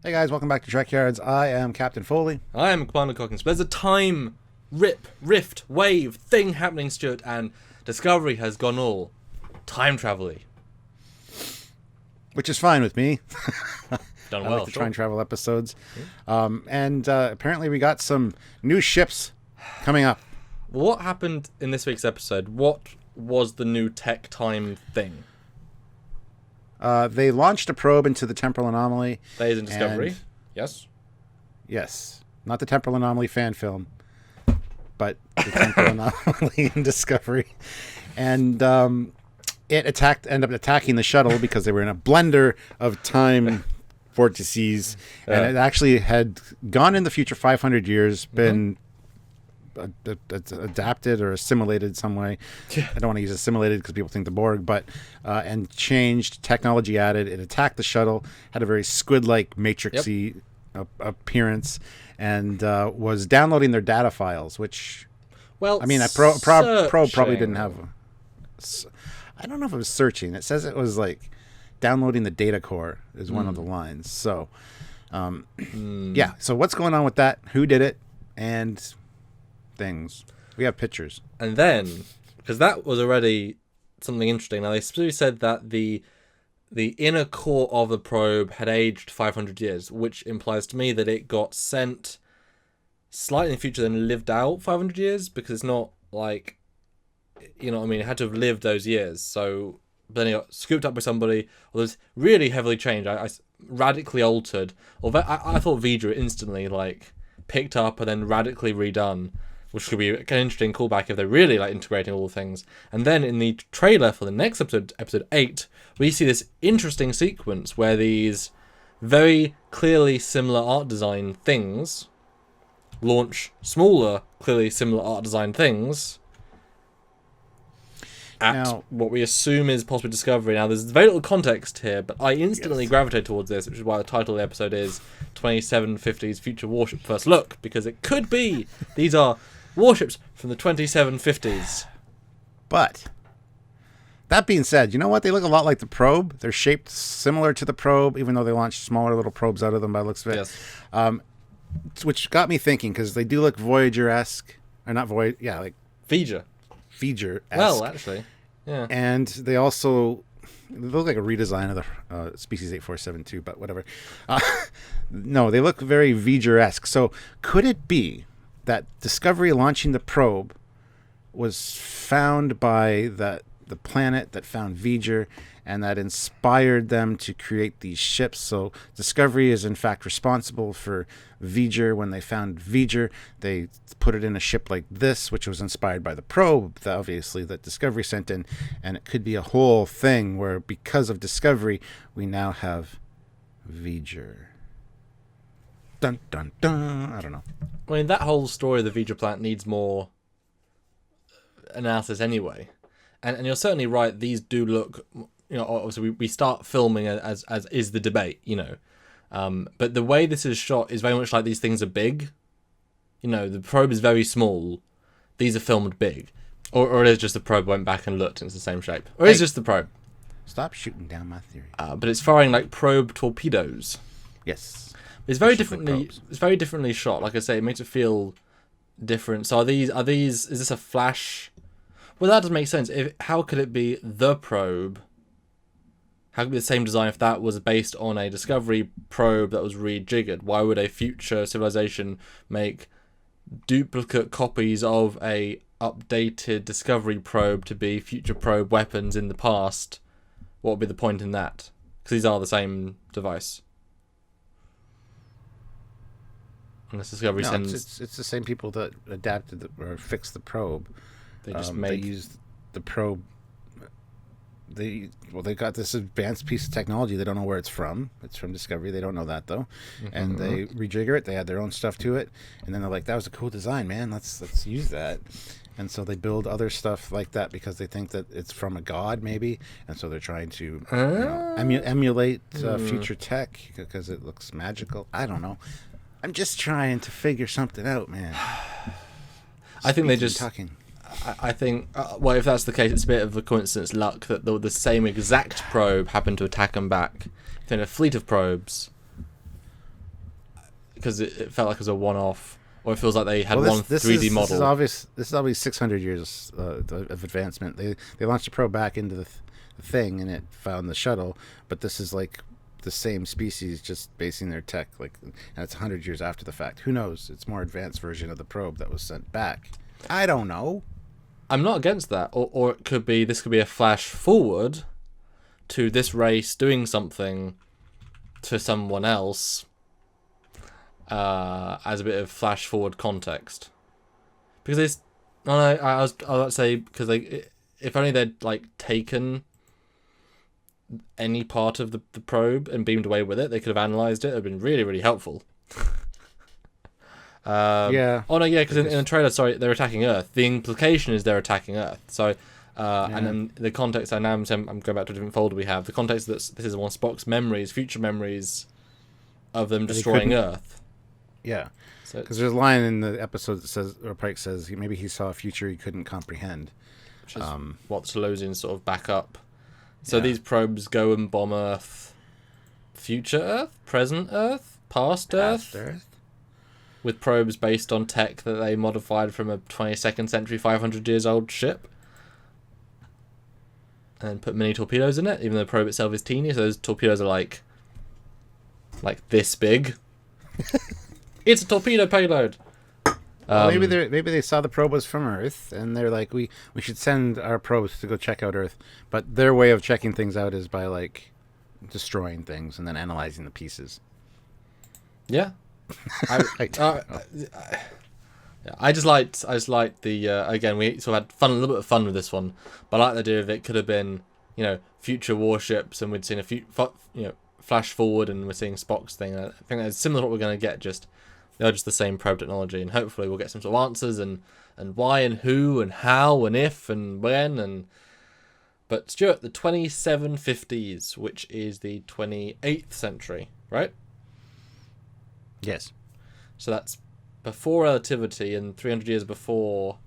Hey guys, welcome back to Trekyards. I am Captain Foley. I am Commander Cockins. There's a time rift, wave thing happening, Stuart, and Discovery has gone all time travel-y. Which is fine with me. Done I well. like the time travel episodes. And apparently we got some new ships coming up. What happened in this week's episode? What was the new tech time thing? They launched a probe into the Temporal Anomaly. Days in Discovery. Yes. Yes. Not the Temporal Anomaly fan film, but the Temporal Anomaly in Discovery. And it ended up attacking the shuttle because they were in a blender of time vortices. And it actually had gone in the future 500 years, been adapted or assimilated some way. I don't want to use assimilated because people think the Borg, but and changed, technology added. It attacked the shuttle, had a very squid-like matrixy appearance, and was downloading their data files, which, well, I mean, a probe probably didn't have. I don't know if it was searching. It says it was like downloading the data core is one of the lines. So, yeah. So what's going on with that? Who did it? And things. We have pictures. And then, because that was already something interesting. Now, they specifically said that the inner core of the probe had aged 500 years, which implies to me that it got sent slightly in the future and lived out 500 years, because it's not like, you know what I mean, it had to have lived those years. So then it got scooped up by somebody, or was really heavily changed, I radically altered. Although I thought Voyager instantly like picked up and then radically redone, which could be an interesting callback if they're really like integrating all the things. And then in the trailer for the next episode, episode 8, we see this interesting sequence where these very clearly similar art design things launch smaller, clearly similar art design things at what we assume is possibly Discovery. Now, there's very little context here, but I instantly gravitate towards this, which is why the title of the episode is 2750's Future Warship First Look, because it could be these are warships from the 2750's. But that being said, you know what? They look a lot like the probe. They're shaped similar to the probe, even though they launched smaller little probes out of them by the looks of it. Yes. Which got me thinking, because they do look Voyager-esque. Or not Voyager, yeah, like Voyager. Voyager-esque. Well, actually, yeah. And they also look like a redesign of the Species 8472, but whatever. No, they look very Voyager-esque. So could it be that Discovery launching the probe was found by the planet that found Voyager, and that inspired them to create these ships? So Discovery is in fact responsible for Voyager. When they found Voyager, they put it in a ship like this, which was inspired by the probe, obviously, that Discovery sent in. And it could be a whole thing where, because of Discovery, we now have Voyager. Dun, dun, dun. I don't know. I mean, that whole story of the Voyager planet needs more analysis anyway. And you're certainly right, these do look, you know, obviously we start filming as is the debate, you know. But the way this is shot is very much like these things are big. You know, the probe is very small. These are filmed big. Or it is just the probe went back and looked and it's the same shape. Or it's just the probe. Stop shooting down my theory. But it's firing like probe torpedoes. Yes. It's very differently shot. Like I say, it makes it feel different. So is this a flash? Well, that doesn't make sense. How could it be the probe? How could it be the same design if that was based on a Discovery probe that was rejiggered? Why would a future civilization make duplicate copies of a updated Discovery probe to be future probe weapons in the past? What would be the point in that? Because these are the same device. Unless Discovery sends... It's the same people that adapted or fixed the probe. They just they used the probe. They got this advanced piece of technology. They don't know where it's from. It's from Discovery. They don't know that though, and they rejigger it. They add their own stuff to it, and then they're like, "That was a cool design, man. Let's use that." And so they build other stuff like that because they think that it's from a god, maybe, and so they're trying to emulate future tech because it looks magical. I don't know. I'm just trying to figure something out, man. I think they just talking. I think, well, if that's the case, it's a bit of a coincidence luck that the same exact probe happened to attack them back. Then a fleet of probes because it felt like it was a one-off, or it feels like they had Well, one 3D model. This is obviously 600 years of advancement. They launched a probe back into the thing, and it found the shuttle. But this is like the same species, just basing their tech and it's 100 years after the fact. Who knows? It's more advanced version of the probe that was sent back. I don't know. I'm not against that, or it could be this could be a flash forward to this race doing something to someone else as a bit of flash forward context. Because I was about to say, because if only they'd like taken any part of the probe and beamed away with it, they could have analysed it. It would have been really, really helpful. Yeah. Oh no, yeah, because in the trailer, sorry, they're attacking Earth. The implication is they're attacking Earth. So, and then the context. I'm going back to a different folder we have. The context that this is one of Spock's memories, future memories of them destroying Earth. Yeah. So because there's a line in the episode that says, or Pike says, maybe he saw a future he couldn't comprehend. Which is what Talosians sort of back up. So these probes go and bomb Earth, future Earth, present Earth, past Earth, with probes based on tech that they modified from a 22nd century 500 years old ship, and put mini torpedoes in it, even though the probe itself is teeny. So those torpedoes are like this big. It's a torpedo payload. Well, maybe they saw the probe was from Earth, and they're like, we should send our probes to go check out Earth. But their way of checking things out is by like destroying things and then analyzing the pieces. Yeah. I just liked the again, we sort of had a little bit of fun with this one, but I like the idea of it could have been, future warships, and we'd seen a few flash forward, and we're seeing Spock's thing. I think that's similar to what we're going to get, just they're just the same probe technology, and hopefully we'll get some sort of answers and why and who and how and if and when. But Stuart, the 2750's, which is the 28th century, right? Yes. So that's before relativity and 300 years before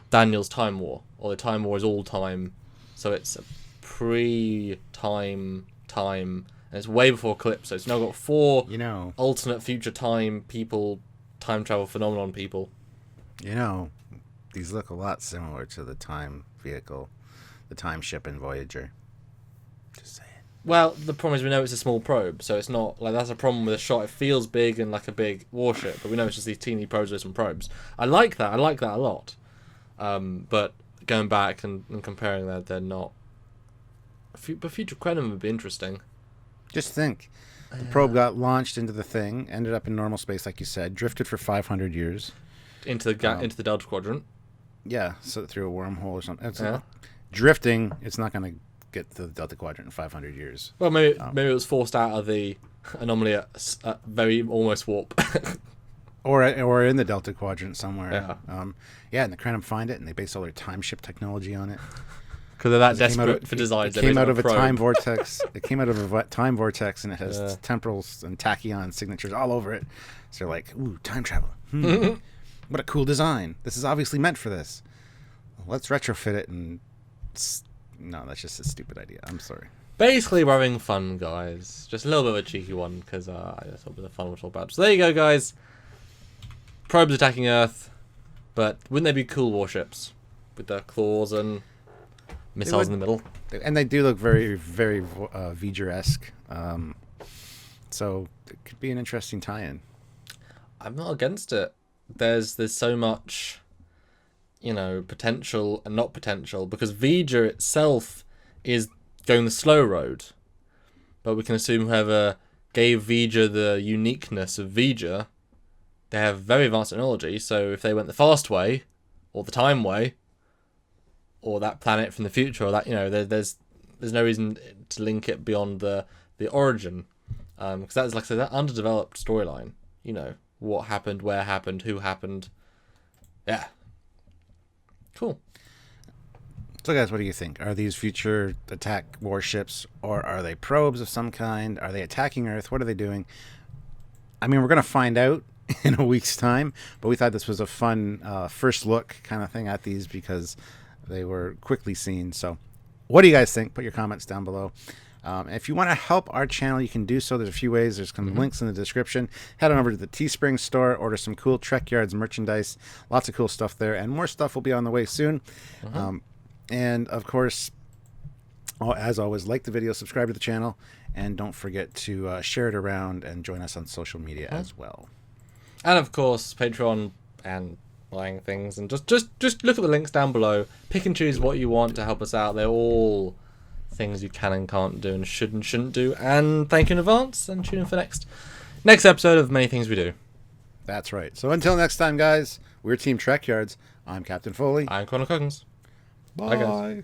Daniel's Time War, or the Time War is all time, so it's a pre-time, and it's way before Eclipse, so it's now got four alternate future time people, time travel phenomenon people. These look a lot similar to the time vehicle, the time ship in Voyager. Just saying. Well, the problem is we know it's a small probe, so it's not like that's a problem with a shot. It feels big and like a big warship, but we know it's just these teeny probes with some probes. I like that a lot. But going back and comparing that, they're not. But Future Quantum would be interesting. Just think. The probe got launched into the thing, ended up in normal space, like you said, drifted for 500 years. Into the Delta Quadrant. Yeah, so through a wormhole or something. Drifting, it's not going to get to the Delta Quadrant in 500 years. Well, maybe it was forced out of the anomaly at very almost warp. or in the Delta Quadrant somewhere. Yeah. And the Crenum find it, and they base all their time ship technology on it. Because they're that desperate for designs. It came out of a time vortex. It came out of a time vortex, and it has temporals and tachyon signatures all over it. So they're like, ooh, time travel. What a cool design. This is obviously meant for this. Let's retrofit it. And no, that's just a stupid idea. I'm sorry. Basically, we're having fun, guys. Just a little bit of a cheeky one, because I thought it was fun we're all about. So there you go, guys. Probes attacking Earth. But wouldn't they be cool warships? With their claws and missiles in the middle. And they do look very, very Voyager-esque. So it could be an interesting tie-in. I'm not against it. There's so much, potential and not potential, because Voyager itself is going the slow road. But we can assume whoever gave Voyager the uniqueness of Voyager, they have very advanced technology, so if they went the fast way, or the time way, or that planet from the future, or that, there's no reason to link it beyond the origin. Because that's, like I said, that underdeveloped storyline. What happened, where happened, who happened. Yeah. Cool. So guys, what do you think? Are these future attack warships, or are they probes of some kind? Are they attacking Earth? What are they doing? I mean, we're going to find out in a week's time, but we thought this was a fun first look kind of thing at these, because they were quickly seen. So what do you guys think? Put your comments down below. If you want to help our channel, you can do so. There's a few ways. There's some links in the description. Head on over to the Teespring store, order some cool Trekyards merchandise. Lots of cool stuff there, and more stuff will be on the way soon. And of course, as always, like the video, subscribe to the channel, and don't forget to share it around and join us on social media as well. And of course, Patreon and buying things, and just look at the links down below. Pick and choose what you want to help us out. They're all things you can and can't do, and should and shouldn't do. And thank you in advance, and tune in for next episode of Many Things We Do. That's right. So until next time, guys, we're Team Trekyards. I'm Captain Foley. I'm Connor Coggins. Bye. Bye, guys.